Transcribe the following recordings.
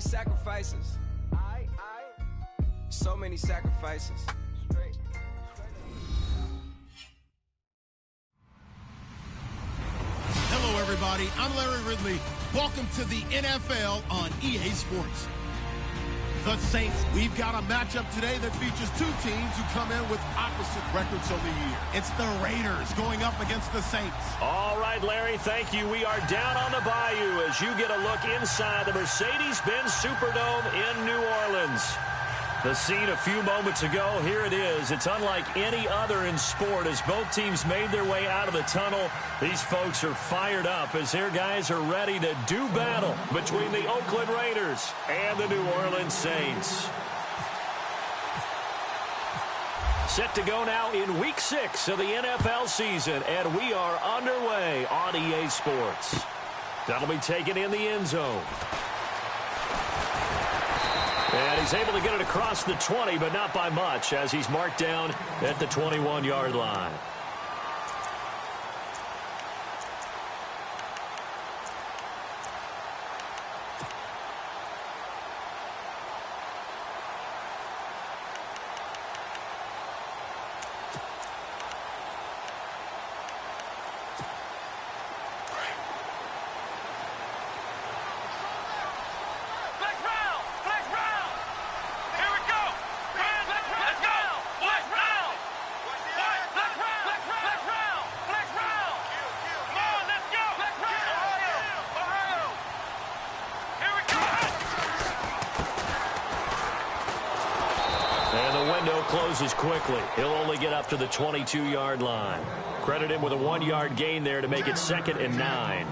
sacrifices. So many sacrifices. Hello, everybody. I'm Larry Ridley. Welcome to the NFL on EA Sports. The Saints, we've got a matchup today that features two teams who come in with opposite records on the year. It's the Raiders going up against the Saints. All right, Larry, thank you. We are down on the bayou as you get a look inside the Mercedes-Benz Superdome in New Orleans. The scene a few moments ago, here it is. It's unlike any other in sport as both teams made their way out of the tunnel. These folks are fired up as their guys are ready to do battle between the Oakland Raiders and the New Orleans Saints. Set to go now in Week 6 of the NFL season, and we are underway on EA Sports. That'll be taken in the end zone. And he's able to get it across the 20, but not by much, as he's marked down at the 21-yard line. Closes quickly. He'll only get up to the 22-yard line. Credit him with a 1-yard gain there to make it 2nd and 9.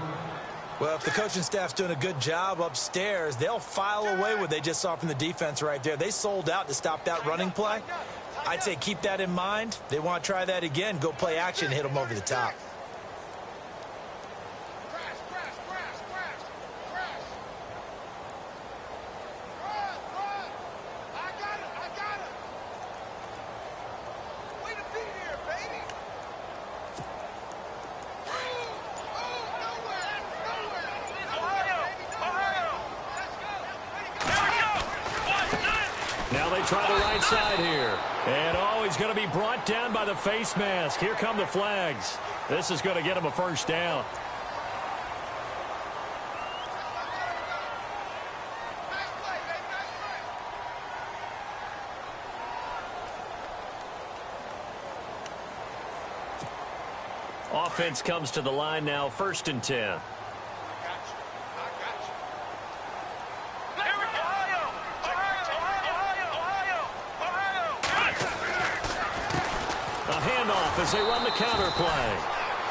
Well, if the coaching staff's doing a good job upstairs, they'll file away what they just saw from the defense right there. They sold out to stop that running play. I'd say keep that in mind. They want to try that again. Go play action and hit them over the top. Try the right side here. And, he's going to be brought down by the face mask. Here come the flags. This is going to get him a first down. Offense comes to the line now, 1st and 10. As they run the counter play.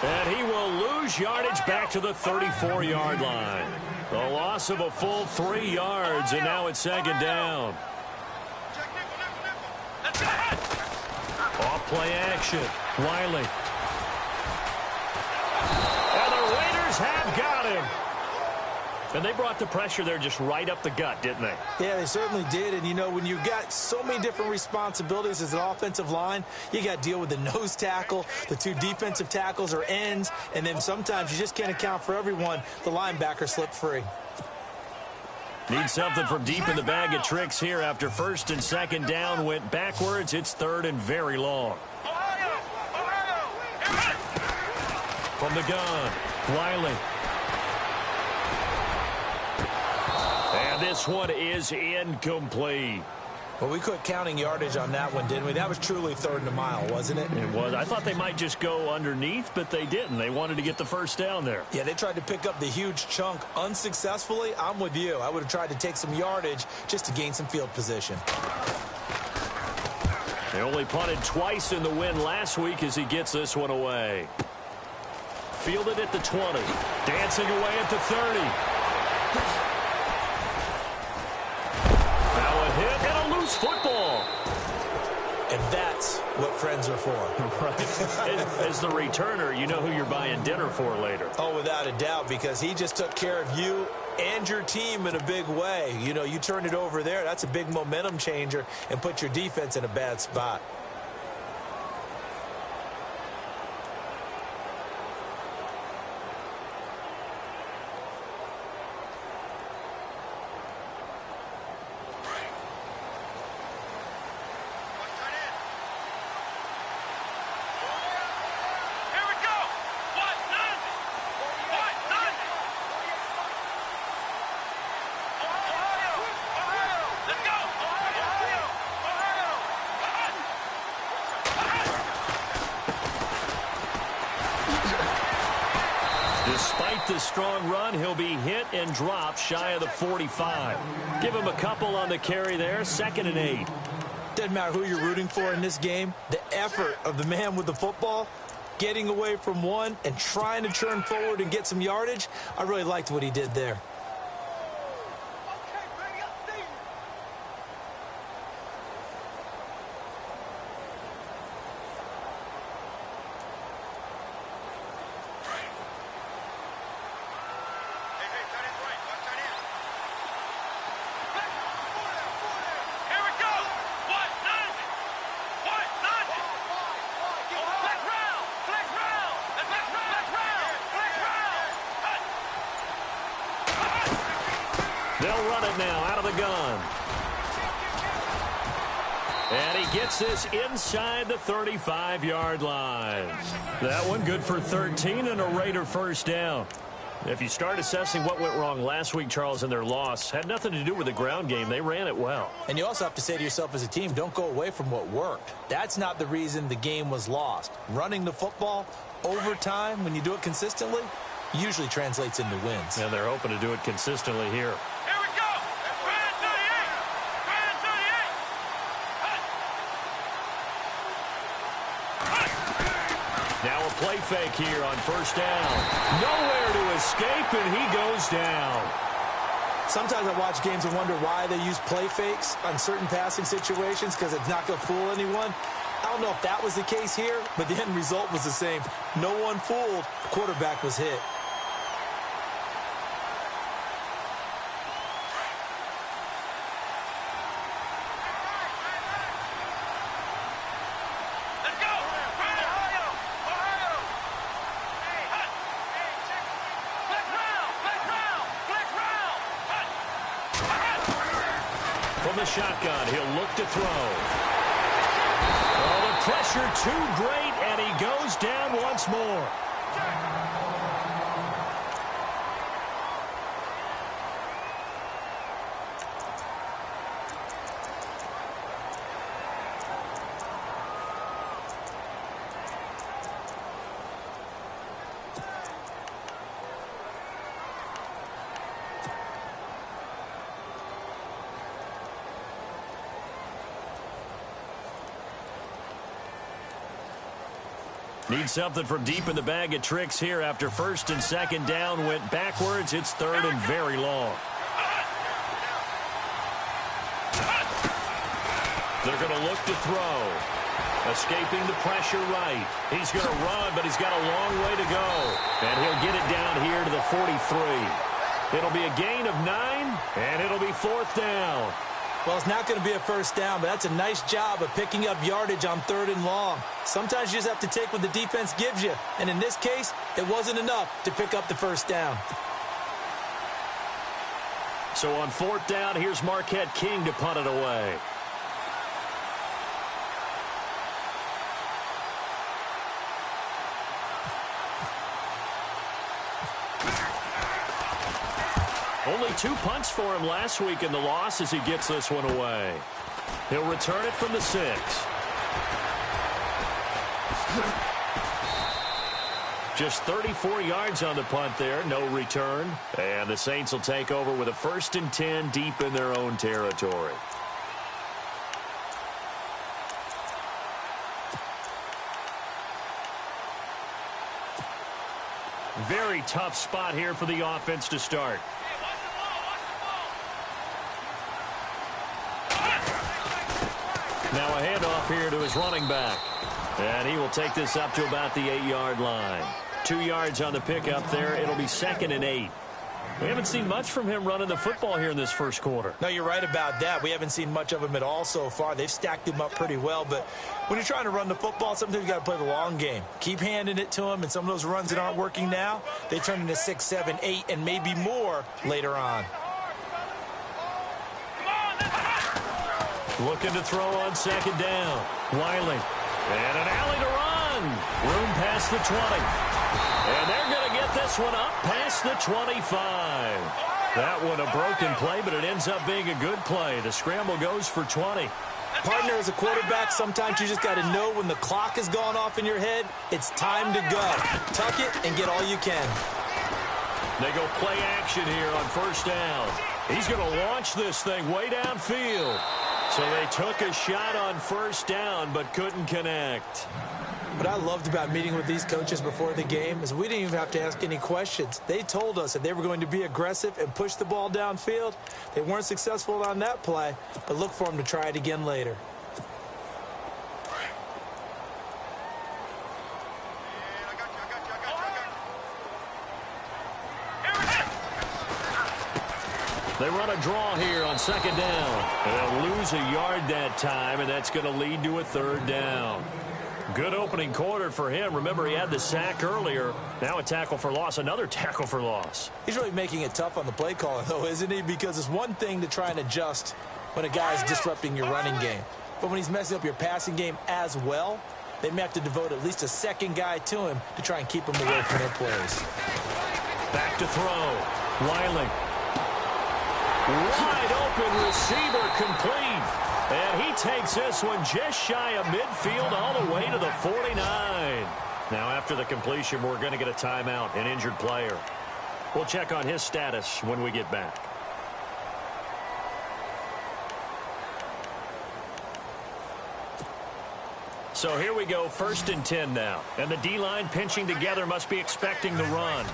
And he will lose yardage back to the 34-yard line. A loss of a full 3 yards, and now it's 2nd down. Off play action. Wiley. And the Raiders have got him. And they brought the pressure there just right up the gut, didn't they? Yeah, they certainly did. And, you know, when you've got so many different responsibilities as an offensive line, you got to deal with the nose tackle, the 2 defensive tackles or ends, and then sometimes you just can't account for everyone. The linebacker slipped free. Need something from deep in the bag of tricks here after 1st and 2nd down went backwards. It's 3rd and very long. From the gun, Wiley. And this one is incomplete. Well, we quit counting yardage on that one, didn't we? That was truly 3rd and a mile, wasn't it? It was. I thought they might just go underneath, but they didn't. They wanted to get the first down there. Yeah, they tried to pick up the huge chunk unsuccessfully. I'm with you. I would have tried to take some yardage just to gain some field position. They only punted twice in the win last week as he gets this one away. Fielded at the 20. Dancing away at the 30. Now a hit and a loose football. And that's what friends are for. Right. As the returner, you know who you're buying dinner for later. Oh, without a doubt, because he just took care of you and your team in a big way. You know, you turned it over there. That's a big momentum changer and put your defense in a bad spot. Despite the strong run, he'll be hit and dropped shy of the 45. Give him a couple on the carry there, 2nd and 8. Doesn't matter who you're rooting for in this game. The effort of the man with the football, getting away from one and trying to turn forward and get some yardage, I really liked what he did there. They'll run it now out of the gun. And he gets this inside the 35-yard line. That one good for 13 and a Raider first down. If you start assessing what went wrong last week, Charles, in their loss, had nothing to do with the ground game. They ran it well. And you also have to say to yourself as a team, don't go away from what worked. That's not the reason the game was lost. Running the football over time, when you do it consistently, usually translates into wins. And they're hoping to do it consistently here. Now a play fake here on first down. Nowhere to escape, and he goes down. Sometimes I watch games and wonder why they use play fakes on certain passing situations, because it's not going to fool anyone. I don't know if that was the case here, but the end result was the same. No one fooled. The quarterback was hit. From the shotgun, he'll look to throw. Oh, the pressure too great, and he goes down once more. Need something from deep in the bag of tricks here after first and second down went backwards. It's third and very long. They're going to look to throw. Escaping the pressure right. He's going to run, but he's got a long way to go. And he'll get it down here to the 43. It'll be a gain of 9, and it'll be 4th down. Well, it's not going to be a first down, but that's a nice job of picking up yardage on 3rd and long. Sometimes you just have to take what the defense gives you. And in this case, it wasn't enough to pick up the first down. So on 4th down, here's Marquette King to punt it away. Only 2 punts for him last week in the loss as he gets this one away. He'll return it from the 6. Just 34 yards on the punt there, no return. And the Saints will take over with a 1st and 10 deep in their own territory. Very tough spot here for the offense to start. Now a handoff here to his running back. And he will take this up to about the 8-yard line. 2 yards on the pickup there. It'll be 2nd and 8. We haven't seen much from him running the football here in this first quarter. No, you're right about that. We haven't seen much of him at all so far. They've stacked him up pretty well. But when you're trying to run the football, sometimes you got to play the long game. Keep handing it to him. And some of those runs that aren't working now, they turn into 6, 7, 8, and maybe more later on. Looking to throw on 2nd down. Wiley. And an alley to run. Room past the 20. And they're going to get this one up past the 25. That one a broken play, but it ends up being a good play. The scramble goes for 20. Partner, as a quarterback, sometimes you just got to know when the clock has gone off in your head, it's time to go. Tuck it and get all you can. They go play action here on first down. He's going to launch this thing way downfield. So they took a shot on first down but couldn't connect. What I loved about meeting with these coaches before the game is we didn't even have to ask any questions. They told us that they were going to be aggressive and push the ball downfield. They weren't successful on that play, but look for them to try it again later. They run a draw here on second down. They'll lose a yard that time, and that's going to lead to a third down. Good opening quarter for him. Remember, he had the sack earlier. Now a tackle for loss, another tackle for loss. He's really making it tough on the play caller, though, isn't he? Because it's one thing to try and adjust when a guy's disrupting your running game. But when he's messing up your passing game as well, they may have to devote at least a second guy to him to try and keep him away from their plays. Back to throw. Wiley. Wide open receiver complete. And he takes this one just shy of midfield all the way to the 49. Now after the completion, we're going to get a timeout, an injured player. We'll check on his status when we get back. So here we go, 1st and 10 now. And the D-line pinching together must be expecting the run.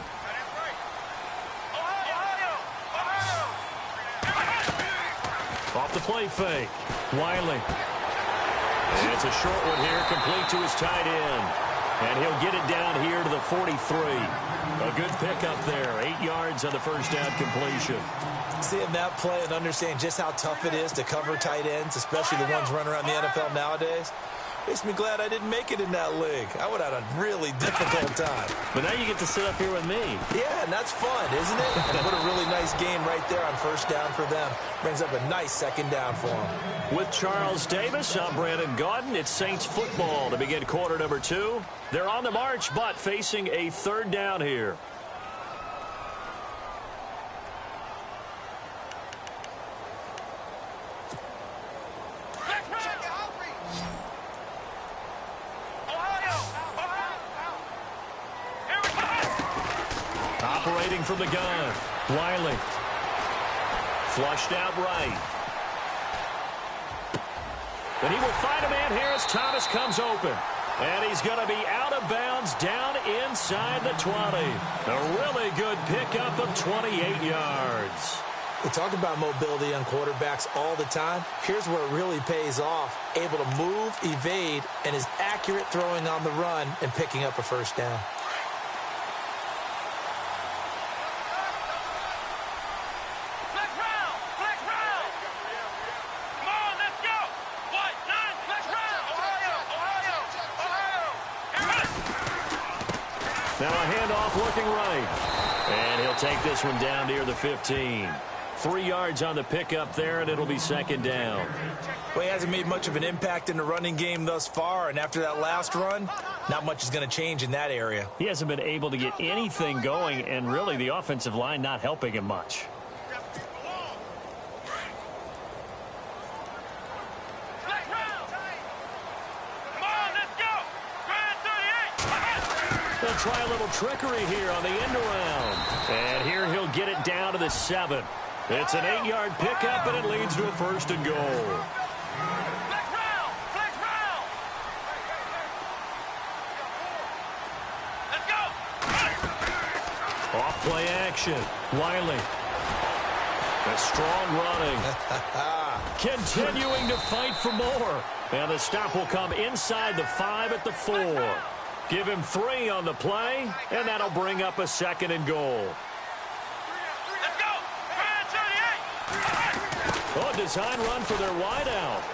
Off the play fake. Wiley. And it's a short one here, complete to his tight end. And he'll get it down here to the 43. A good pickup there. 8 yards on the first down completion. Seeing that play and understanding just how tough it is to cover tight ends, especially the ones running around the NFL nowadays, makes me glad I didn't make it in that league. I would have had a really difficult time. But now you get to sit up here with me. Yeah, and that's fun, isn't it? And what a really nice game right there on first down for them. Brings up a nice second down for them. With Charles Davis, I'm Brandon Gaudin. It's Saints football to begin quarter number 2. They're on the march, but facing a third down here. Operating from the gun. Wiley. Flushed out right. And he will find a man here as Thomas comes open. And he's going to be out of bounds down inside the 20. A really good pickup of 28 yards. We talk about mobility on quarterbacks all the time. Here's where it really pays off. Able to move, evade, and is accurate throwing on the run and picking up a first down. Now a handoff looking right. And he'll take this one down near the 15. 3 yards on the pickup there, and it'll be second down. Well, he hasn't made much of an impact in the running game thus far, and after that last run, not much is going to change in that area. He hasn't been able to get anything going, and really the offensive line not helping him much. They'll try a little trickery here on the end around. And here he'll get it down to the 7. It's an 8-yard pickup, and it leads to a 1st and goal. Off play action. Wiley. A strong running. Continuing to fight for more. And the stop will come inside the 5 at the 4. Give him 3 on the play, and that'll bring up a 2nd and goal. Let's go! Oh, design run for their wideout.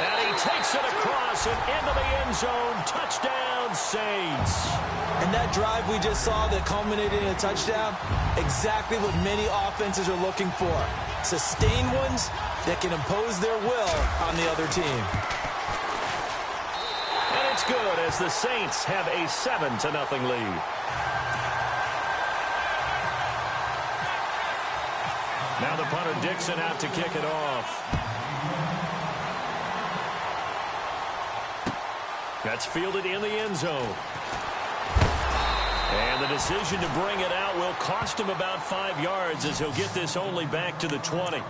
And he takes it across and into the end zone. Touchdown, Saints. And that drive we just saw that culminated in a touchdown, exactly what many offenses are looking for. Sustained ones that can impose their will on the other team. And it's good as the Saints have a 7-0 lead. Now the punter Dixon out to kick it off. That's fielded in the end zone. And the decision to bring it out will cost him about 5 yards as he'll get this only back to the 20.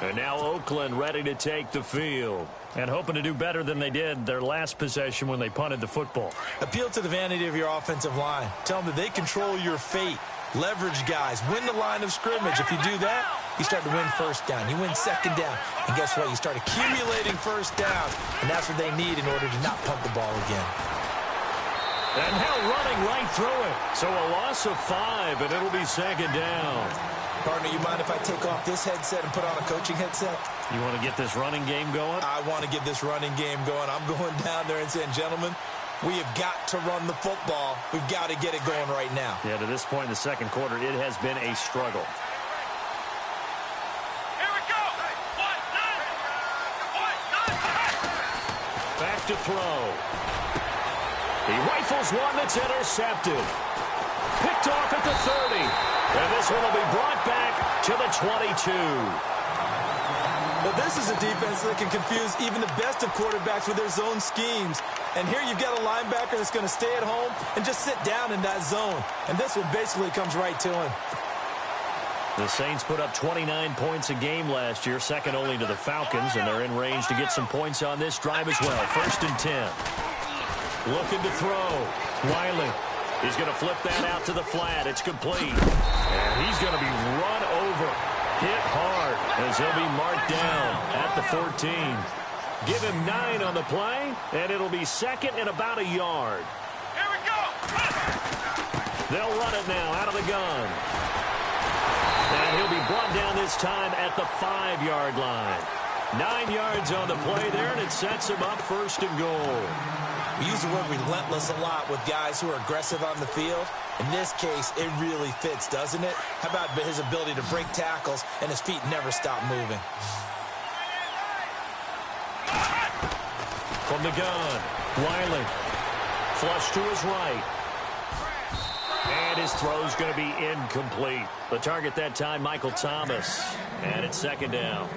And now Oakland ready to take the field. And hoping to do better than they did their last possession when they punted the football. Appeal to the vanity of your offensive line. Tell them that they control your fate. Leverage guys. Win the line of scrimmage. If you do that, you start to win first down. You win second down. And guess what? You start accumulating first down. And that's what they need in order to not punt the ball again. And now running right through it. So a loss of 5, and it'll be second down. Partner, you mind if I take off this headset and put on a coaching headset? You want to get this running game going? I want to get this running game going. I'm going down there and saying, gentlemen, we have got to run the football. We've got to get it going right now. Yeah, to this point in the second quarter, it has been a struggle. Here we go. Back to throw. He rifles one that's intercepted. Picked off at the 30. And this one will be brought back to the 22. Well, this is a defense that can confuse even the best of quarterbacks with their zone schemes. And here you've got a linebacker that's going to stay at home and just sit down in that zone. And this one basically comes right to him. The Saints put up 29 points a game last year, second only to the Falcons, and they're in range to get some points on this drive as well. 1st and 10. Looking to throw. Wiley. He's going to flip that out to the flat. It's complete. And he's going to be run over. Hit hard as he'll be marked down at the 14. Give him 9 on the play, and it'll be second and about a yard. Here we go. They'll run it now out of the gun. And he'll be brought down this time at the 5-yard line. 9 yards on the play there, and it sets him up 1st and goal. We use the word relentless a lot with guys who are aggressive on the field. In this case, it really fits, doesn't it? How about his ability to break tackles and his feet never stop moving? From the gun, Wiley. Flush to his right. And his throw's going to be incomplete. The target that time, Michael Thomas. And it's second down.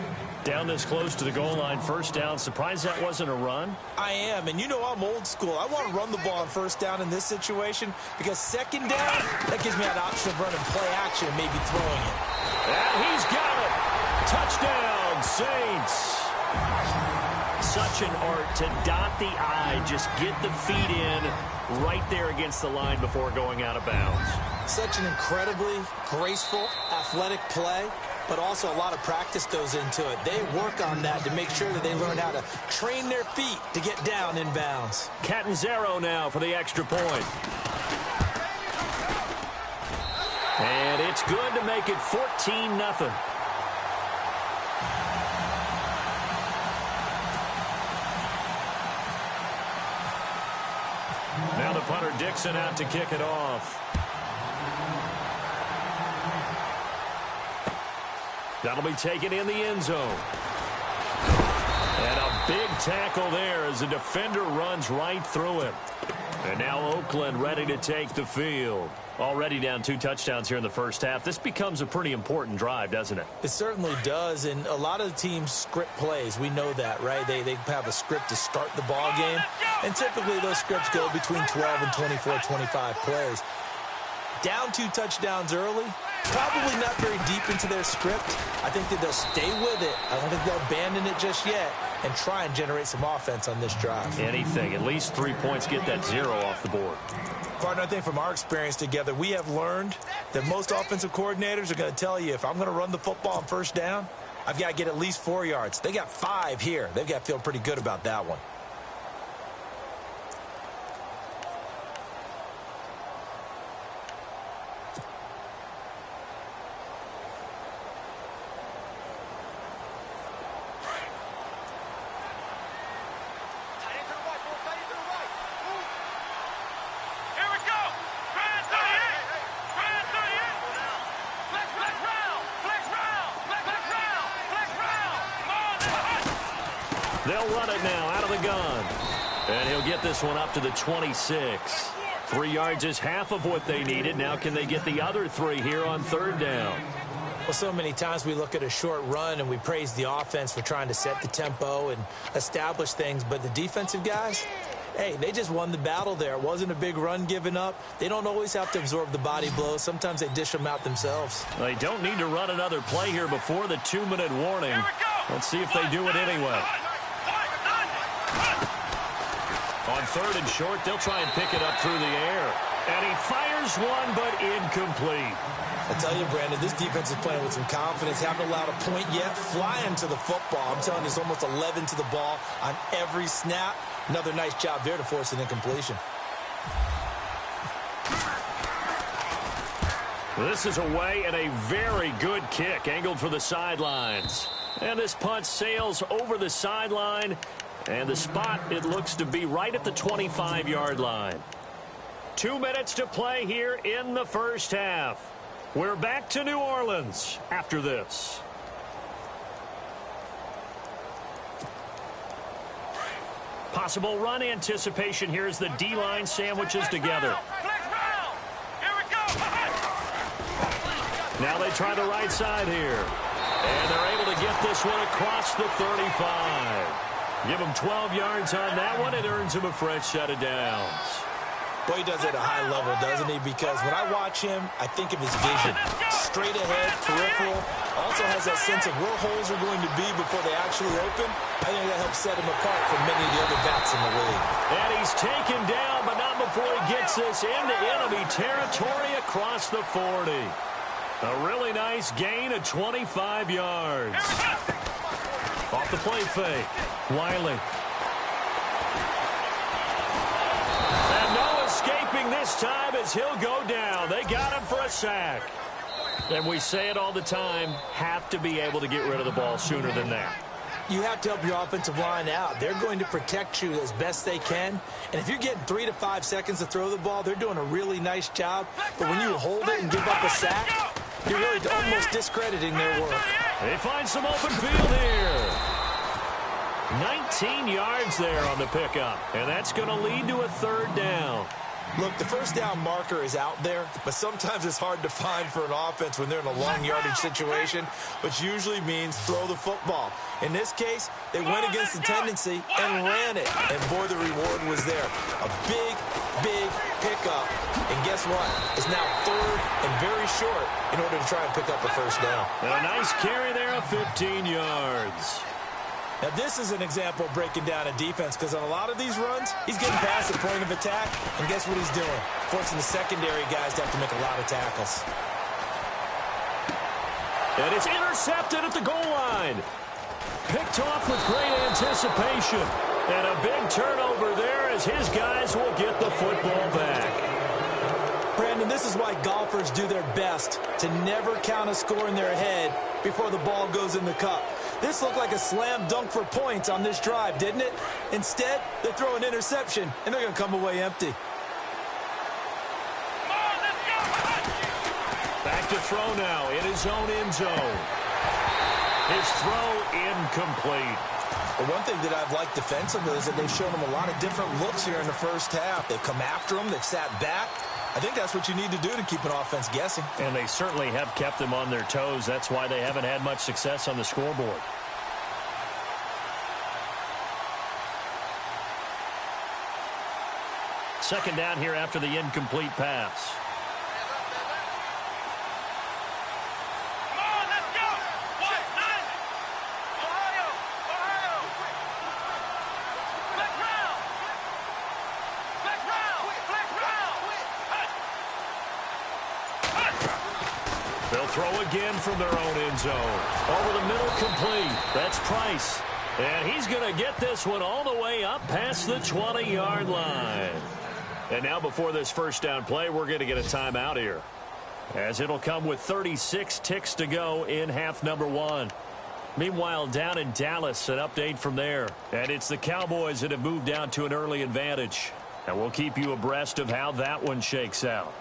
Down this close to the goal line, 1st down. Surprised that wasn't a run? I am, and you know I'm old school. I want to run the ball on 1st down in this situation because 2nd down, that gives me that option of running play action and maybe throwing it. And he's got it. Touchdown, Saints. Such an art to dot the I, just get the feet in right there against the line before going out of bounds. Such an incredibly graceful, athletic play. But also a lot of practice goes into it. They work on that to make sure that they learn how to train their feet to get down in bounds. Catanzaro now for the extra point. And it's good to make it 14-0. Now the punter Dixon out to kick it off. That'll be taken in the end zone. And a big tackle there as the defender runs right through him. And now Oakland ready to take the field. Already down 2 touchdowns here in the first half. This becomes a pretty important drive, doesn't it? It certainly does, and a lot of the teams script plays. We know that, right? They have a script to start the ball game, and typically those scripts go between 12 and 24, 25 plays. Down 2 touchdowns early, probably not very deep into their script. I think that they'll stay with it. I don't think they'll abandon it just yet and try and generate some offense on this drive. Anything. At least 3 points, get that 0 off the board. Partner, I think from our experience together, we have learned that most offensive coordinators are going to tell you, if I'm going to run the football on 1st down, I've got to get at least 4 yards. They got 5 here. They've got to feel pretty good about that one. They'll run it now out of the gun. And he'll get this one up to the 26. 3 yards is half of what they needed. Now can they get the other 3 here on 3rd down? Well, so many times we look at a short run and we praise the offense for trying to set the tempo and establish things. But the defensive guys, Hey, they just won the battle there. It wasn't a big run given up. They don't always have to absorb the body blows. Sometimes they dish them out themselves. They don't need to run another play here before the 2-minute warning. Let's see if they do it anyway. On 3rd and short, they'll try and pick it up through the air. And he fires one, but incomplete. I tell you, Brandon, this defense is playing with some confidence. Haven't allowed a point yet. Flying to the football. I'm telling you, it's almost 11 to the ball on every snap. Another nice job there to force an incompletion. This is away and a very good kick angled for the sidelines. And this punt sails over the sideline. And the spot, it looks to be right at the 25-yard line. 2 minutes to play here in the first half. We're back to New Orleans after this. Possible run anticipation here as the D-line sandwiches together. Now they try the right side here. And they're able to get this one across the 35. Give him 12 yards on that one. It earns him a fresh set of downs. Boy, he does it at a high level, doesn't he? Because when I watch him, I think of his vision. Straight ahead, peripheral. Also has that sense of where holes are going to be before they actually open. I think that helps set him apart from many of the other backs in the league. And he's taken down, but not before he gets this into enemy territory across the 40. A really nice gain of 25 yards. Off the play fake. Wiley. And no escaping this time as he'll go down. They got him for a sack. And we say it all the time, have to be able to get rid of the ball sooner than that. You have to help your offensive line out. They're going to protect you as best they can. And if you're getting 3 to 5 seconds to throw the ball, they're doing a really nice job. But when you hold it and give up a sack, you're really almost discrediting their work. They find some open field here. 19 yards there on the pickup. And that's going to lead to a 3rd down. Look, the first down marker is out there, but sometimes it's hard to find for an offense when they're in a long yardage situation, which usually means throw the football. In this case, they went against the tendency and ran it, and boy, the reward was there. A big, big pickup, and guess what? It's now 3rd and very short in order to try and pick up a first down. And a nice carry there of 15 yards. Now, this is an example of breaking down a defense because on a lot of these runs, he's getting past the point of attack, and guess what he's doing? Forcing the secondary guys to have to make a lot of tackles. And it's intercepted at the goal line. Picked off with great anticipation. And a big turnover there as his guys will get the football back. Brandon, this is why golfers do their best to never count a score in their head before the ball goes in the cup. This looked like a slam dunk for points on this drive, didn't it? Instead, they throw an interception, and they're going to come away empty. Back to throw now in his own end zone. His throw incomplete. The one thing that I've liked defensively is that they've shown him a lot of different looks here in the first half. They've come after him. They've sat back. I think that's what you need to do to keep an offense guessing. And they certainly have kept them on their toes. That's why they haven't had much success on the scoreboard. Second down here after the incomplete pass. They'll throw again from their own end zone. Over the middle, complete. That's Price. And he's going to get this one all the way up past the 20-yard line. And now before this first down play, we're going to get a timeout here, as it'll come with 36 ticks to go in half number 1. Meanwhile, down in Dallas, an update from there. And it's the Cowboys that have moved down to an early advantage. And we'll keep you abreast of how that one shakes out.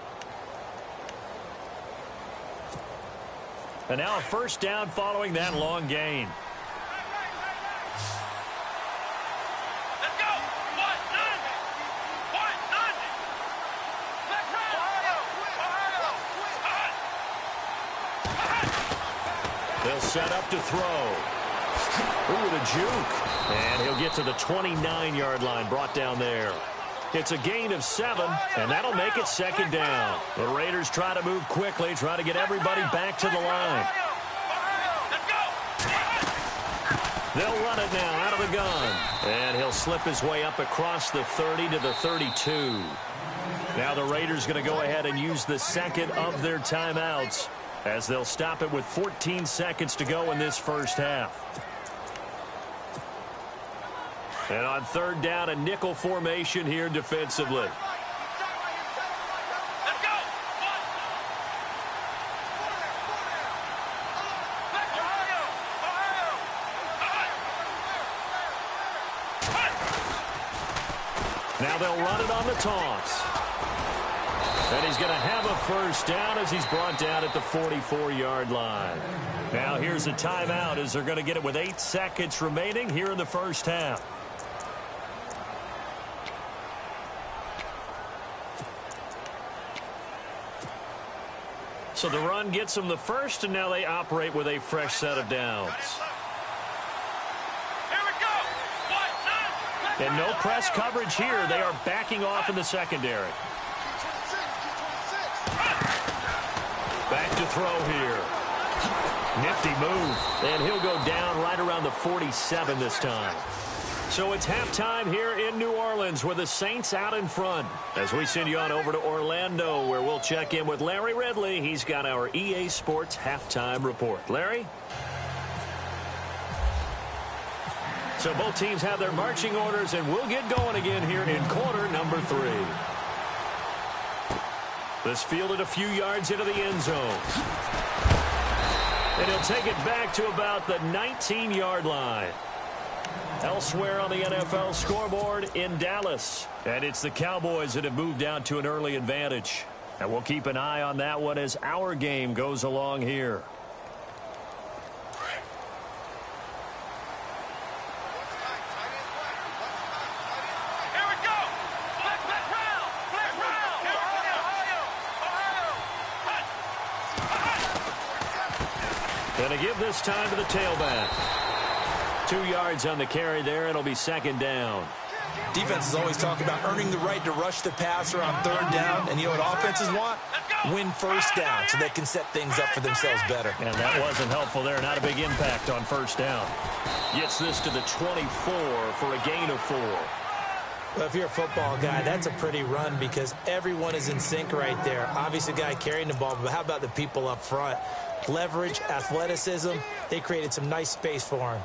And now a first down following that long gain. Let's go. They'll set up to throw. Ooh, the juke. And he'll get to the 29-yard line, brought down there. It's a gain of 7, and that'll make it second down. The Raiders try to move quickly, try to get everybody back to the line. They'll run it now out of the gun. And he'll slip his way up across the 30 to the 32. Now the Raiders going to go ahead and use the second of their timeouts as they'll stop it with 14 seconds to go in this first half. And on third down, a nickel formation here defensively. Let's go. Now they'll run it on the toss. And he's going to have a first down as he's brought down at the 44-yard line. Now here's a timeout as they're going to get it with 8 seconds remaining here in the first half. So the run gets them the first, and now they operate with a fresh set of downs. Here we go. And no press coverage here. They are backing off in the secondary. Back to throw here. Nifty move. And he'll go down right around the 47 this time. So it's halftime here in New Orleans with the Saints out in front. As we send you on over to Orlando, where we'll check in with Larry Ridley. He's got our EA Sports halftime report. Larry? So both teams have their marching orders, and we'll get going again here in quarter number 3. This fielded a few yards into the end zone. And he'll take it back to about the 19-yard line. Elsewhere on the NFL scoreboard in Dallas. And it's the Cowboys that have moved down to an early advantage. And we'll keep an eye on that one as our game goes along here. Here we go. Flag round. Gonna give this time to the tailback. 2 yards on the carry there. It'll be second down. Defenses always talk about earning the right to rush the passer on third down. And you know what offenses want? Win first down so they can set things up for themselves better. And that wasn't helpful there. Not a big impact on first down. Gets this to the 24 for a gain of 4. Well, if you're a football guy, that's a pretty run because everyone is in sync right there. Obviously, the guy carrying the ball, but how about the people up front? Leverage, athleticism, they created some nice space for him.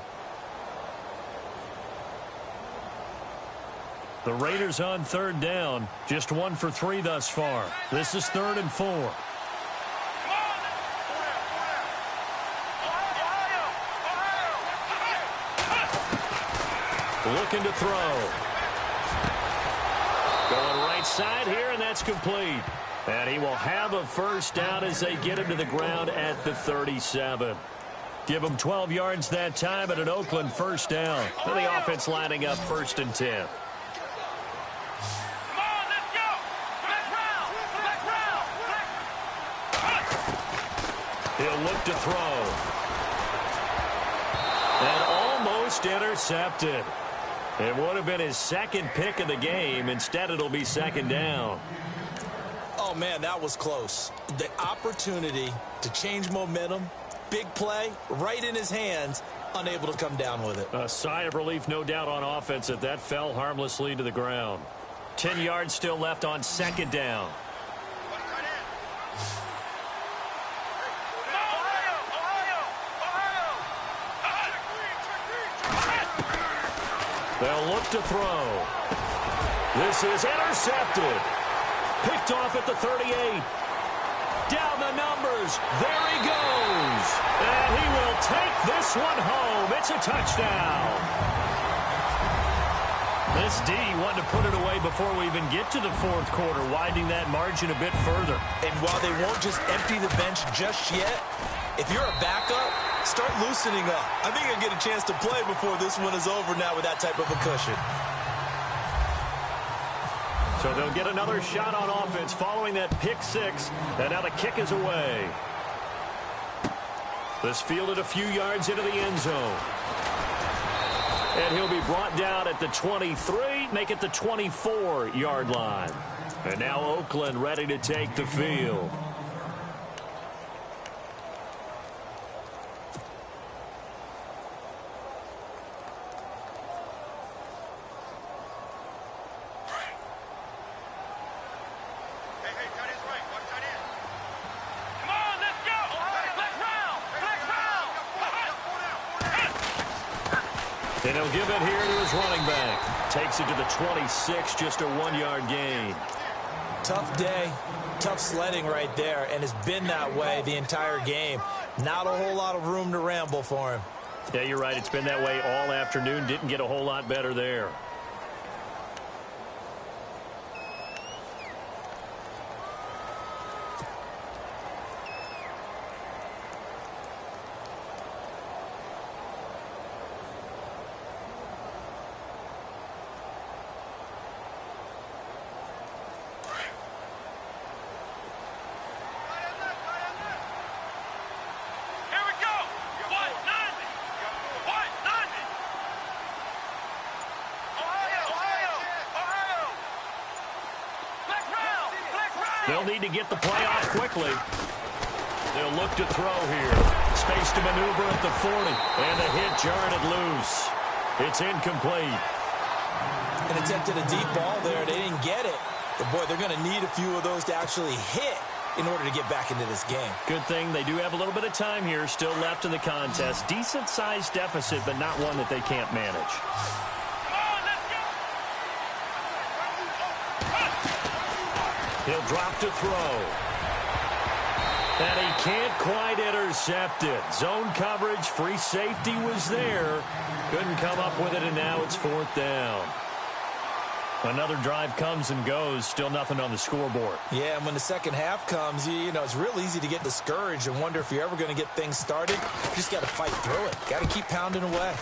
The Raiders on third down. Just 1 for 3 thus far. This is 3rd and 4. Looking to throw. Going right side here, and that's complete. And he will have a first down as they get him to the ground at the 37. Give him 12 yards that time at an Oakland first down. And the offense lining up 1st and 10. He'll look to throw. And almost intercepted. It would have been his second pick of the game. Instead, it'll be second down. Oh, man, that was close. The opportunity to change momentum, big play, right in his hands, unable to come down with it. A sigh of relief, no doubt, on offense that fell harmlessly to the ground. 10 yards still left on second down. They'll look to throw. This is intercepted. Picked off at the 38. Down the numbers. There he goes. And he will take this one home. It's a touchdown. This D wanted to put it away before we even get to the 4th quarter, widening that margin a bit further. And while they won't just empty the bench just yet, if you're a backup, start loosening up. I think you'll get a chance to play before this one is over now with that type of a cushion. So they'll get another shot on offense following that pick 6. And now the kick is away. This fielded a few yards into the end zone. And he'll be brought down at the 23, make it the 24-yard line. And now Oakland ready to take the field. And he'll give it here to his running back. Takes it to the 26, just a 1-yard gain. Tough day, tough sledding right there, and it's been that way the entire game. Not a whole lot of room to ramble for him. Yeah, you're right. It's been that way all afternoon. Didn't get a whole lot better there. They'll need to get the play off quickly. They'll look to throw here. Space to maneuver at the 40. And the hit jarred it loose. It's incomplete. An attempt at a deep ball there. They didn't get it. But, boy, they're going to need a few of those to actually hit in order to get back into this game. Good thing they do have a little bit of time here still left in the contest. Decent-sized deficit, but not one that they can't manage. He'll drop to throw. And he can't quite intercept it. Zone coverage, free safety was there. Couldn't come up with it, and now it's 4th down. Another drive comes and goes. Still nothing on the scoreboard. Yeah, and when the second half comes, you know, it's real easy to get discouraged and wonder if you're ever going to get things started. You just got to fight through it. Got to keep pounding away.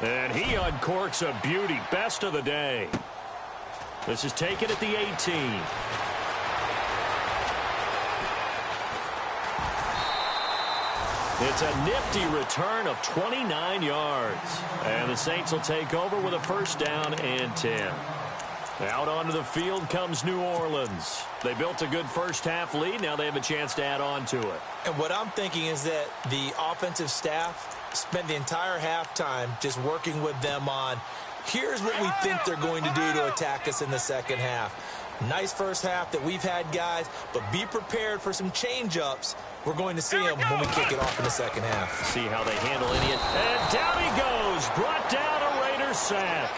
And he uncorks a beauty. Best of the day. This is taken at the 18. It's a nifty return of 29 yards. And the Saints will take over with a 1st down and 10. Out onto the field comes New Orleans. They built a good first half lead. Now they have a chance to add on to it. And what I'm thinking is that the offensive staff spent the entire halftime just working with them on, here's what we think they're going to do to attack us in the second half. Nice first half that we've had, guys, but be prepared for some change-ups. We're going to see them when we kick it off in the second half. See how they handle any. And down he goes. Brought down a Raider sack.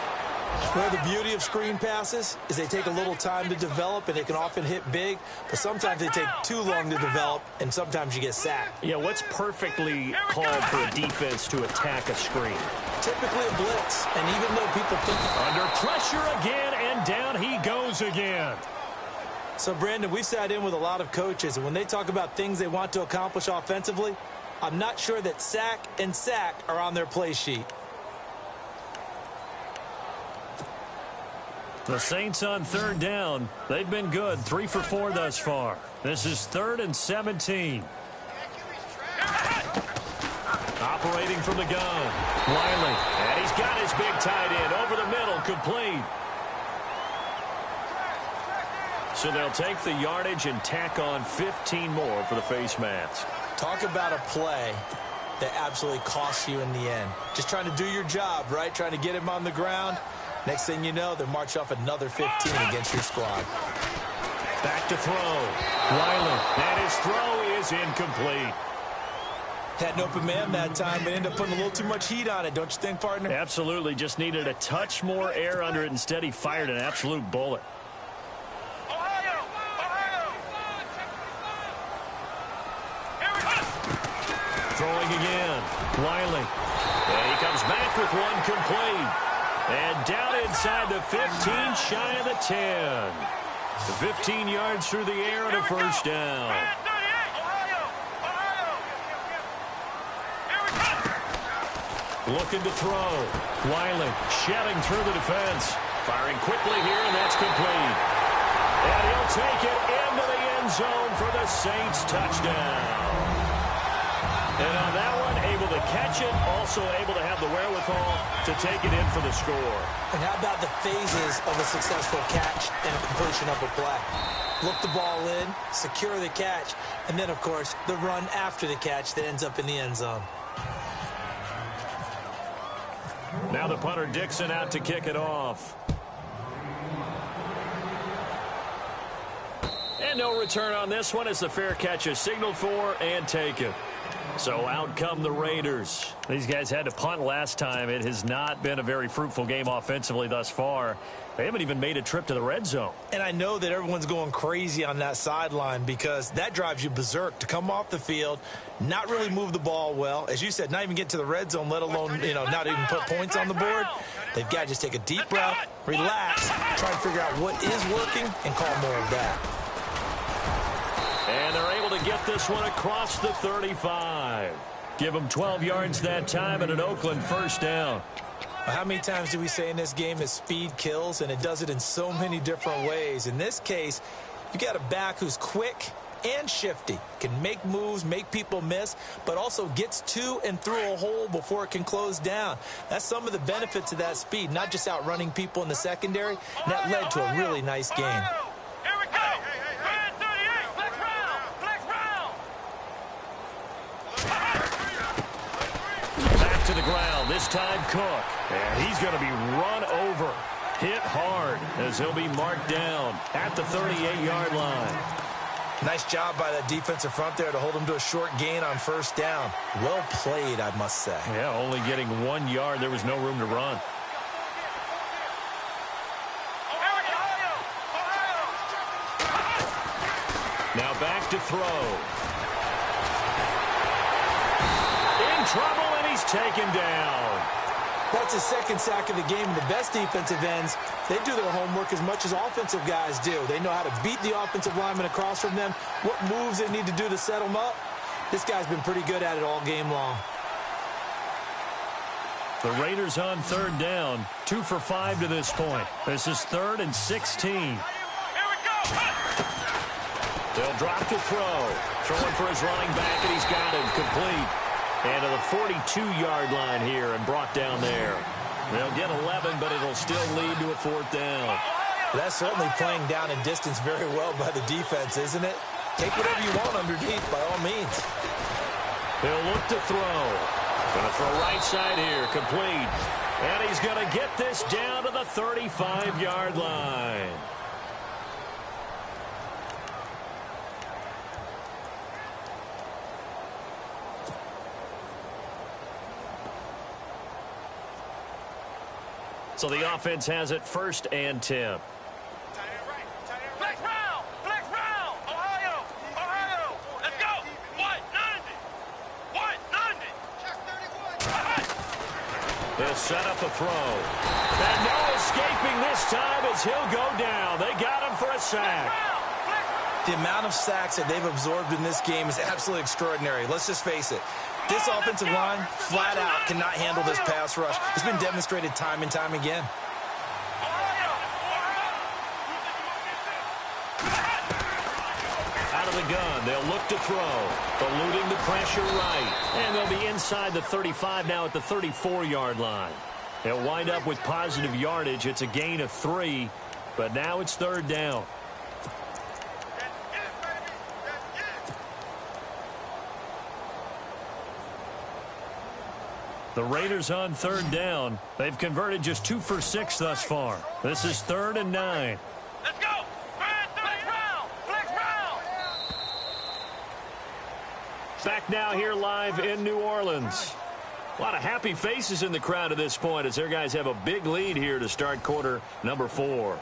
Well, the beauty of screen passes is they take a little time to develop, and they can often hit big, but sometimes they take too long to develop, and sometimes you get sacked. Yeah, what's perfectly called for a defense to attack a screen? Typically a blitz, and even though people think... Under pressure again, and down he goes again. So, Brandon, we've sat in with a lot of coaches, and when they talk about things they want to accomplish offensively, I'm not sure that sack and sack are on their play sheet. The Saints on 3rd down. They've been good. 3 for 4 thus far. This is 3rd and 17. Operating from the gun. Wiley. And he's got his big tight end over the middle. Complete. So they'll take the yardage and tack on 15 more for the face mask. Talk about a play that absolutely costs you in the end. Just trying to do your job, right? Trying to get him on the ground. Next thing you know, they march off another 15 against your squad. Back to throw. Wiley. And his throw is incomplete. Had an open man that time, but ended up putting a little too much heat on it, don't you think, partner? Absolutely. Just needed a touch more air under it. Instead, he fired an absolute bullet. Throwing again. Wiley. And he comes back with one complete. And down inside the 15, shy of the 10. 15 yards through the air and a 1st down. Looking to throw. Wiley shedding through the defense. Firing quickly here, and that's complete. And he'll take it into the end zone for the Saints touchdown. And on that one, catch it, also able to have the wherewithal to take it in for the score. And how about the phases of a successful catch and completion of a play? Look the ball in, secure the catch, and then, of course, the run after the catch that ends up in the end zone. Now the punter Dixon out to kick it off. And no return on this one as the fair catch is signaled for and taken. So out come the Raiders. These guys had to punt last time. It has not been a very fruitful game offensively thus far. They haven't even made a trip to the red zone. And I know that everyone's going crazy on that sideline because that drives you berserk to come off the field, not really move the ball well. As you said, not even get to the red zone, let alone, not even put points on the board. They've got to just take a deep breath, relax, try to figure out what is working, and call more of that. And they're able to get this one across the 35. Give them 12 yards that time and an Oakland first down. How many times do we say in this game that speed kills, and it does it in so many different ways? In this case, you got a back who's quick and shifty, can make moves, make people miss, but also gets to and through a hole before it can close down. That's some of the benefits of that speed, not just outrunning people in the secondary, and that led to a really nice game. To the ground, this time Cook. And he's going to be run over, hit hard as he'll be marked down at the 38-yard line. Nice job by that defensive front there to hold him to a short gain on first down. Well played, I must say. Yeah, only getting 1 yard. There was no room to run. Now back to throw. In trouble. He's taken down. That's his second sack of the game. And the best defensive ends, they do their homework as much as offensive guys do. They know how to beat the offensive lineman across from them, what moves they need to do to set them up. This guy's been pretty good at it all game long. The Raiders on third down, 2 for 5 to this point. This is 3rd and 16. Here we go. They'll drop to throw. Throwing for his running back, and he's got him complete. And to the 42-yard line here and brought down there. They'll get 11, but it'll still lead to a 4th down. That's certainly playing down in distance very well by the defense, isn't it? Take whatever you want underneath, by all means. He'll look to throw. Going to throw right side here, complete. And he's going to get this down to the 35-yard line. So the offense has it 1st and 10. Flex round! Flex round! Ohio! Ohio! Let's go! 190! 190! Check 31! They'll set up a throw. And no escaping this time as he'll go down. They got him for a sack. The amount of sacks that they've absorbed in this game is absolutely extraordinary. Let's just face it. This offensive line, flat out, cannot handle this pass rush. It's been demonstrated time and time again. Out of the gun, they'll look to throw. Eluding the pressure right. And they'll be inside the 35 now at the 34-yard line. They'll wind up with positive yardage. It's a gain of 3, but now it's 3rd down. The Raiders on 3rd down. They've converted just 2 for 6 thus far. This is 3rd and 9. Let's go! Flex round! Flex round! Back now here live in New Orleans. A lot of happy faces in the crowd at this point as their guys have a big lead here to start quarter number 4.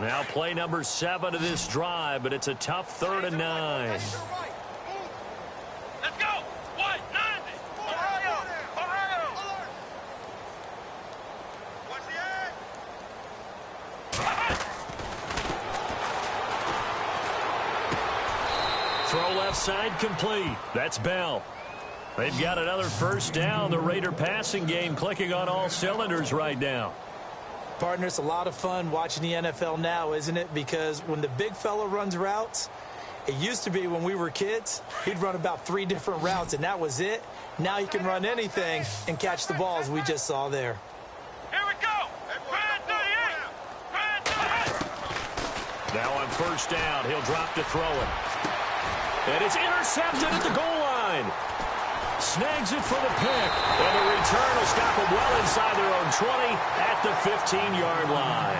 Now play number 7 of this drive, but it's a tough 3rd and 9. Let's go! 190! Ohio! Ohio! Watch the edge! Throw left side complete. That's Bell. They've got another first down. The Raider passing game clicking on all cylinders right now. Partner, it's a lot of fun watching the NFL now, isn't it? Because when the big fella runs routes, it used to be when we were kids, he'd run about 3 different routes, and that was it. Now he can run anything and catch the balls we just saw there. Here we go. Run 38. Run 38. Now on first down, he'll drop to throw it. And it's intercepted at the goal line. Snags it for the pick. And the return will stop them well inside their own 20 at the 15-yard line.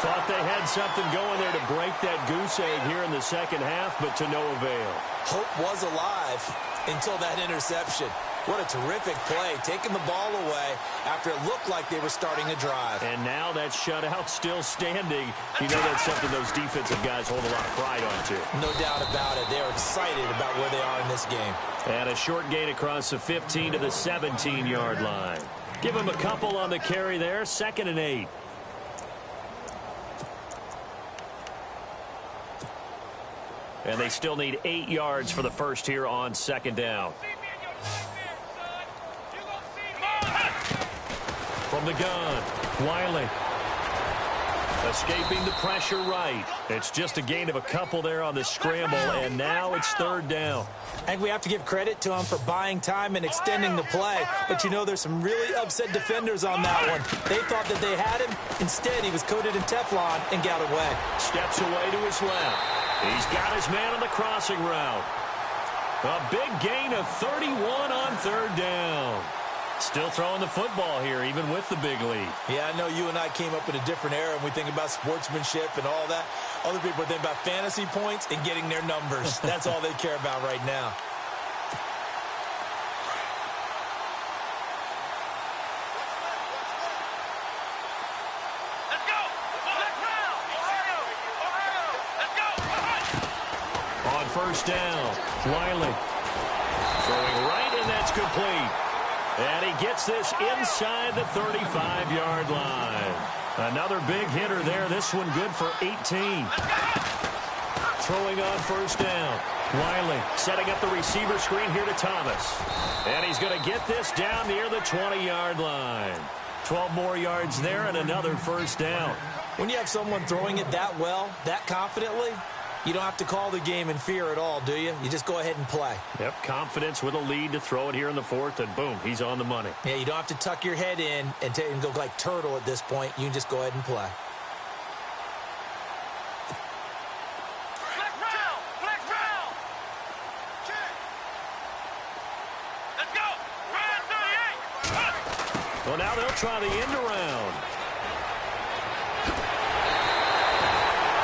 Thought they had something going there to break that goose egg here in the second half, but to no avail. Hope was alive until that interception. What a terrific play, taking the ball away after it looked like they were starting a drive. And now that shutout still standing. You know that's something those defensive guys hold a lot of pride on, too. No doubt about it. They're excited about where they are in this game. And a short gain across the 15 to the 17-yard line. Give him a couple on the carry there, 2nd and 8. And they still need 8 yards for the first here on 2nd down. From the gun, Wiley. Escaping the pressure right. It's just a gain of a couple there on the scramble, and now it's 3rd down. I think we have to give credit to him for buying time and extending the play. But, you know, there's some really upset defenders on that one. They thought that they had him. Instead, he was coated in Teflon and got away. Steps away to his left. He's got his man on the crossing route. A big gain of 31 on 3rd down. Still throwing the football here, even with the big lead. Yeah, I know you and I came up in a different era, and we think about sportsmanship and all that. Other people think about fantasy points and getting their numbers. That's all they care about right now. Let's go. Let's go. On first down, Wiley throwing right, and that's complete. And he gets this inside the 35-yard line. Another big hitter there. This one good for 18. Throwing on first down. Wiley setting up the receiver screen here to Thomas. And he's going to get this down near the 20-yard line. 12 more yards there and another first down. When you have someone throwing it that well, that confidently, you don't have to call the game in fear at all, do you? You just go ahead and play. Yep, confidence with a lead to throw it here in the 4th, and boom, he's on the money. Yeah, you don't have to tuck your head in and go like turtle at this point. You can just go ahead and play. Flex round. Flex round. Let's go. Run 38. Well, now they'll try the end around.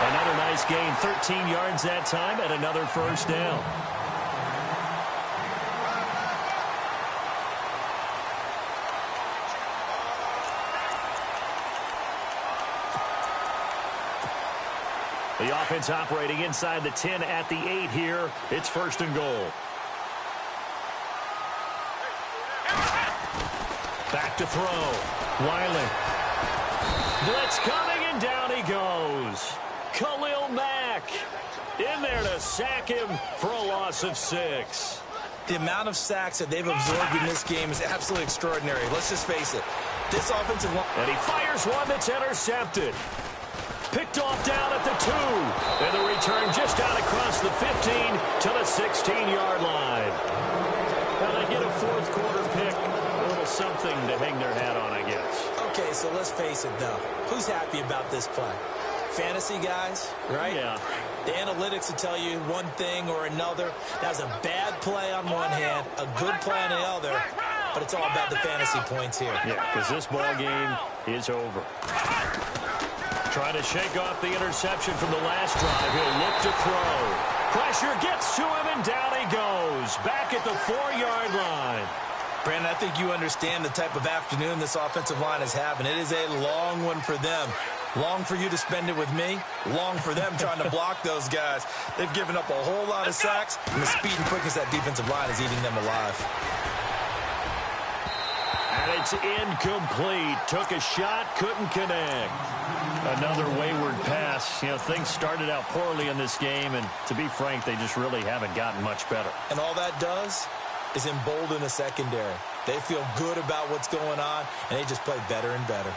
Another nice gain, 13 yards that time, and another first down. The offense operating inside the 10 at the 8 here. It's 1st and goal. Back to throw. Wiley. Blitz coming, and down he goes. Khalil Mack in there to sack him for a loss of 6. The amount of sacks that they've absorbed in this game is absolutely extraordinary. Let's just face it. This offensive line... And he fires one that's intercepted. Picked off down at the 2. And the return just out across the 15 to the 16-yard line. Now they get a 4th quarter pick. A little something to hang their hat on, I guess. Okay, so let's face it, though. Who's happy about this play? Fantasy guys, right? Yeah. The analytics will tell you one thing or another. That was a bad play on one hand, a good play on the other, but it's all about the fantasy points here. Yeah, because this ball game is over. Trying to shake off the interception from the last drive. He'll look to throw. Pressure gets to him, and down he goes. Back at the 4-yard line. Brandon, I think you understand the type of afternoon this offensive line is having. It is a long one for them. Long for you to spend it with me. Long for them trying to block those guys. They've given up a whole lot of sacks, and the speed and quickness of that defensive line is eating them alive. And it's incomplete. Took a shot, couldn't connect. Another wayward pass. You know, things started out poorly in this game, and to be frank, they just really haven't gotten much better. And all that does is embolden the secondary. They feel good about what's going on, and they just play better and better.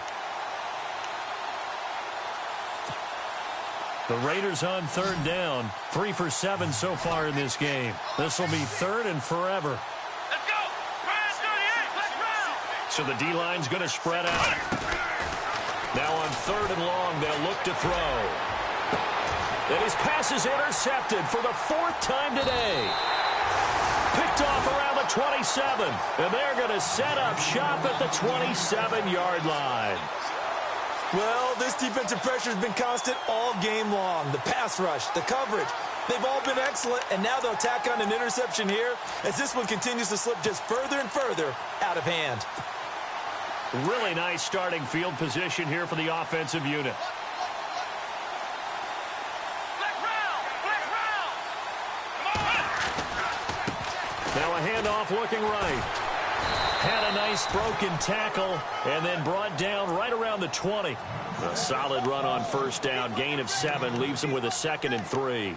The Raiders on 3rd down. 3 for 7 so far in this game. This will be 3rd and forever. Let's go. Pass 38. Let's round. So the D-line's going to spread out. Now on 3rd and long, they'll look to throw. And his pass is intercepted for the 4th time today. Picked off around the 27. And they're going to set up shop at the 27-yard line. Well, this defensive pressure has been constant all game long. The pass rush, the coverage, they've all been excellent, and now they'll tack on an interception here as this one continues to slip just further and further out of hand. Really nice starting field position here for the offensive unit. Let's round. Let's round. Come on. Now a handoff looking right. Had a nice broken tackle and then brought down right around the 20. A solid run on 1st down. Gain of 7 leaves them with a 2nd and 3.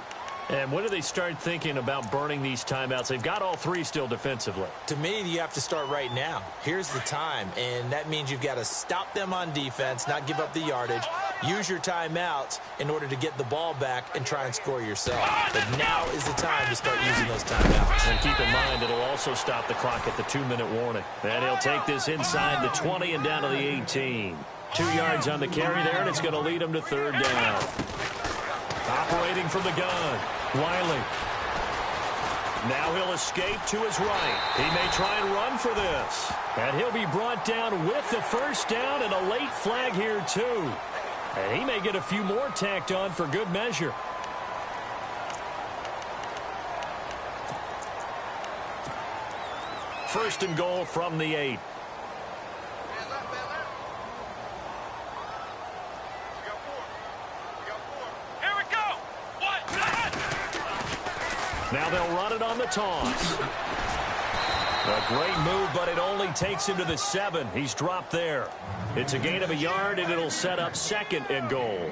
And when do they start thinking about burning these timeouts? They've got all 3 still defensively. To me, you have to start right now. Here's the time, and that means you've got to stop them on defense, not give up the yardage, use your timeouts in order to get the ball back and try and score yourself. But now is the time to start using those timeouts. And keep in mind, it'll also stop the clock at the 2-minute warning. And he'll take this inside the 20 and down to the 18. 2 yards on the carry there, and it's going to lead him to 3rd down. Operating from the gun, Wiley. Now he'll escape to his right. He may try and run for this. And he'll be brought down with the 1st down and a late flag here too. And he may get a few more tacked on for good measure. First and goal from the 8. Here we go. What? Now they'll run it on the toss. A great move, but it only takes him to the 7. He's dropped there. It's a gain of a yard, and it'll set up 2nd and goal.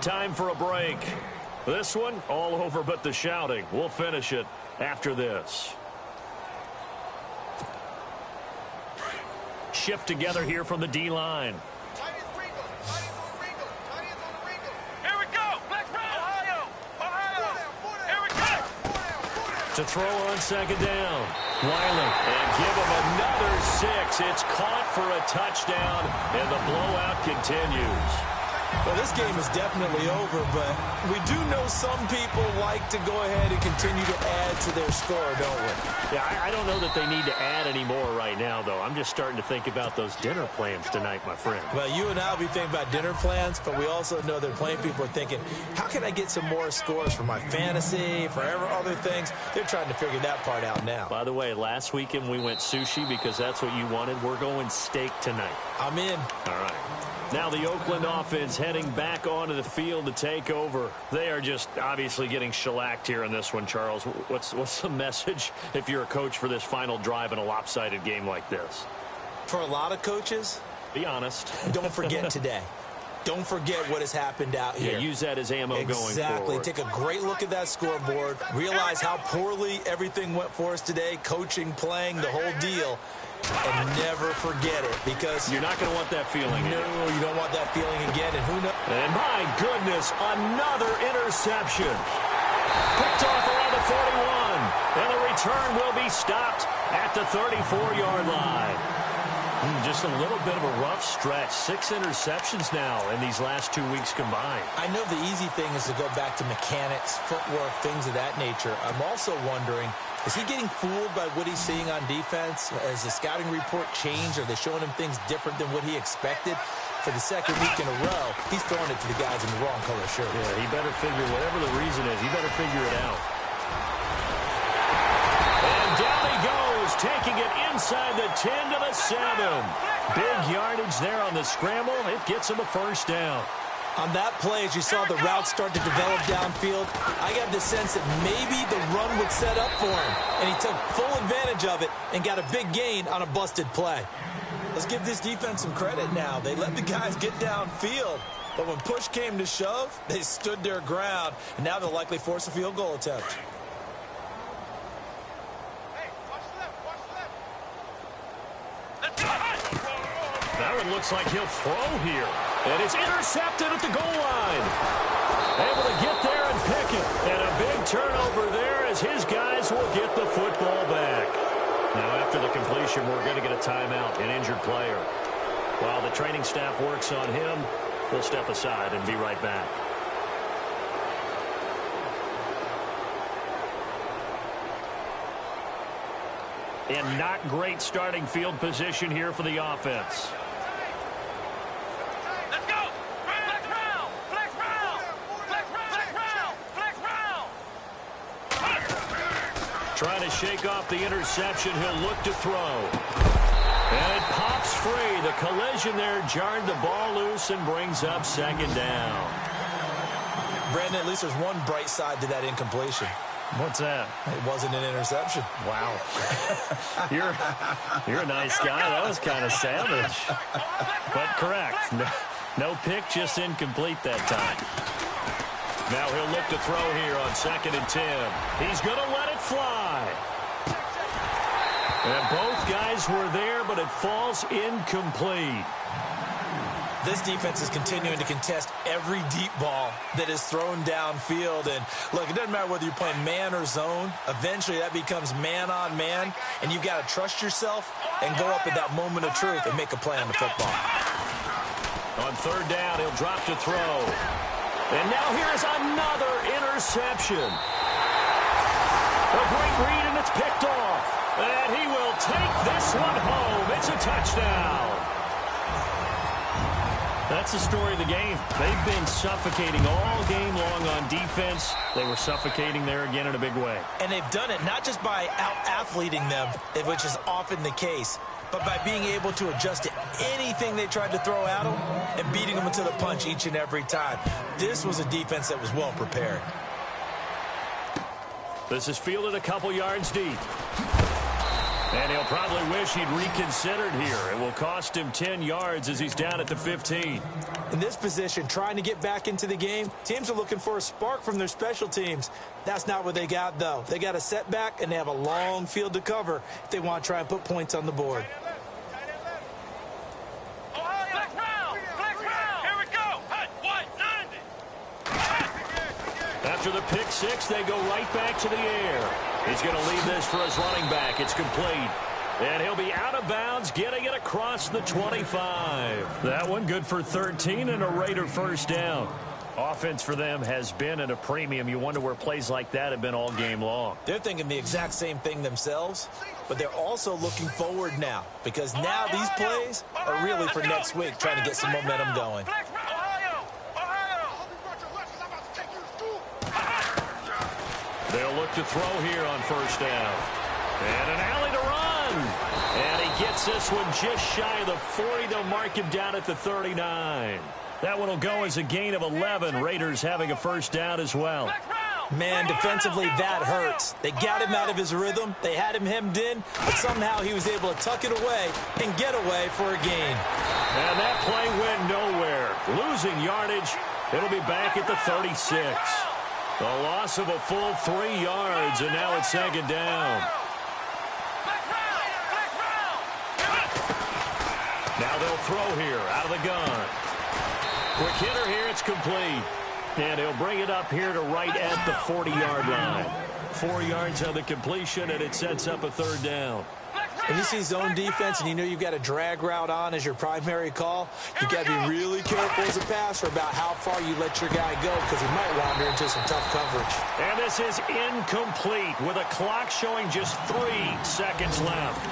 Time for a break. This one, all over but the shouting. We'll finish it after this. Shift together here from the D-line. Here we go. Let's round. Ohio. Ohio. Here we go. To throw on 2nd down. Wiley. And give him another 6. It's caught for a touchdown, and the blowout continues. Well, this game is definitely over, but we do know some people like to go ahead and continue to add to their score, don't we? Yeah, I don't know that they need to add any more right now, though. I'm just starting to think about those dinner plans tonight, my friend. Well, you and I will be thinking about dinner plans, but we also know that plenty of people are thinking, how can I get some more scores for my fantasy, for other things? They're trying to figure that part out now. By the way, last weekend we went sushi because that's what you wanted. We're going steak tonight. I'm in. All right. Now the Oakland offense heading back onto the field to take over. They are just obviously getting shellacked here in this one, Charles. What's the message if you're a coach for this final drive in a lopsided game like this? For a lot of coaches, be honest. Don't forget today. Don't forget what has happened out here. Yeah, use that as ammo going forward. Exactly. Take a great look at that scoreboard. Realize how poorly everything went for us today, coaching, playing, the whole deal. And never forget it, because you're not going to want that feeling. No, you don't want that feeling again. And who knows? And my goodness, another interception. Picked off around the 41. And the return will be stopped at the 34-yard line. Just a little bit of a rough stretch. 6 interceptions now in these last 2 weeks combined. I know the easy thing is to go back to mechanics, footwork, things of that nature. I'm also wondering, is he getting fooled by what he's seeing on defense? Has the scouting report changed? Are they showing him things different than what he expected? For the 2nd week in a row, he's throwing it to the guys in the wrong color shirt. Yeah, he better figure, whatever the reason is, he better figure it out. And down he goes, taking it inside the 10 to the 7. Big yardage there on the scramble. It gets him a 1st down. On that play, as you saw the route start to develop downfield, I got the sense that maybe the run would set up for him. And he took full advantage of it and got a big gain on a busted play. Let's give this defense some credit now. They let the guys get downfield. But when push came to shove, they stood their ground. And now they'll likely force a field goal attempt. Hey, watch the left, watch the left. Let's go. and looks like he'll throw here. And it's intercepted at the goal line. Able to get there and pick it. And a big turnover there as his guys will get the football back. Now, after the completion, we're going to get a timeout, an injured player. While the training staff works on him, we'll step aside and be right back. And not great starting field position here for the offense. Let's go. Flex round. Flex round. Flex round. Flex round. Flex round. Trying to shake off the interception. He'll look to throw. And it pops free. The collision there jarred the ball loose and brings up second down. Brandon, at least there's one bright side to that incompletion. What's that? It wasn't an interception. Wow. You're a nice guy. That was kind of savage. But correct. No pick, just incomplete that time. Now he'll look to throw here on 2nd and 10. He's going to let it fly. And both guys were there, but it falls incomplete. This defense is continuing to contest every deep ball that is thrown downfield. And, look, it doesn't matter whether you're playing man or zone. Eventually, that becomes man-on-man, and you've got to trust yourself and go up at that moment of truth and make a play on the football. On 3rd down, he'll drop to throw. And now here's another interception. A great read, and it's picked off. And he will take this one home. It's a touchdown. That's the story of the game. They've been suffocating all game long on defense. They were suffocating there again in a big way. And they've done it not just by out-athleting them, which is often the case, but by being able to adjust to anything they tried to throw at them and beating them into the punch each and every time. This was a defense that was well prepared. This is fielded a couple yards deep. And he'll probably wish he'd reconsidered here. It will cost him 10 yards as he's down at the 15. In this position, trying to get back into the game, teams are looking for a spark from their special teams. That's not what they got, though. They got a setback, and they have a long field to cover if they want to try and put points on the board. Flex round. Flex round. Here we go. Hut. 190. After the pick six, they go right back to the air. He's going to lead this for his running back. It's complete. And he'll be out of bounds, getting it across the 25. That one good for 13 and a Raider first down. Offense for them has been at a premium. You wonder where plays like that have been all game long. They're thinking the exact same thing themselves, but they're also looking forward now because now these plays are really for next week, trying to get some momentum going. They'll look to throw here on first down. And an alley to run. And he gets this one just shy of the 40. They'll mark him down at the 39. That one will go as a gain of 11. Raiders having a first down as well. Man, defensively, that hurts. They got him out of his rhythm. They had him hemmed in, but somehow he was able to tuck it away and get away for a gain. And that play went nowhere. Losing yardage. It'll be back at the 36. A loss of a full 3 yards, and now it's second down. Now they'll throw here out of the gun. Quick hitter here, it's complete. And he'll bring it up here to right at the 40-yard line. 4 yards on the completion, and it sets up a third down. When you see zone defense and you know you've got a drag route on as your primary call, you've got to be really careful as a passer about how far you let your guy go because he might wander into some tough coverage. And this is incomplete with a clock showing just 3 seconds left.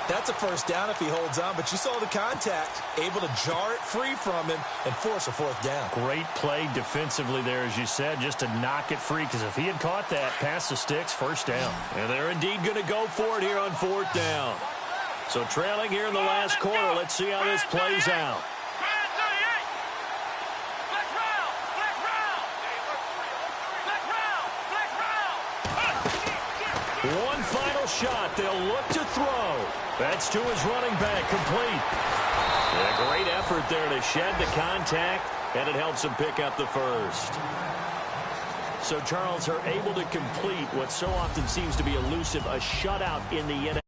That's a first down if he holds on, but you saw the contact, able to jar it free from him and force a fourth down. Great play defensively there, as you said, just to knock it free, because if he had caught that, past the sticks, first down. And they're indeed going to go for it here on fourth down. So trailing here in the last quarter, let's see how this plays out. One final shot. They'll look to throw. That's to his running back, complete. A great effort there to shed the contact, and it helps him pick up the first. So Charles are able to complete what so often seems to be elusive, a shutout in the NFL.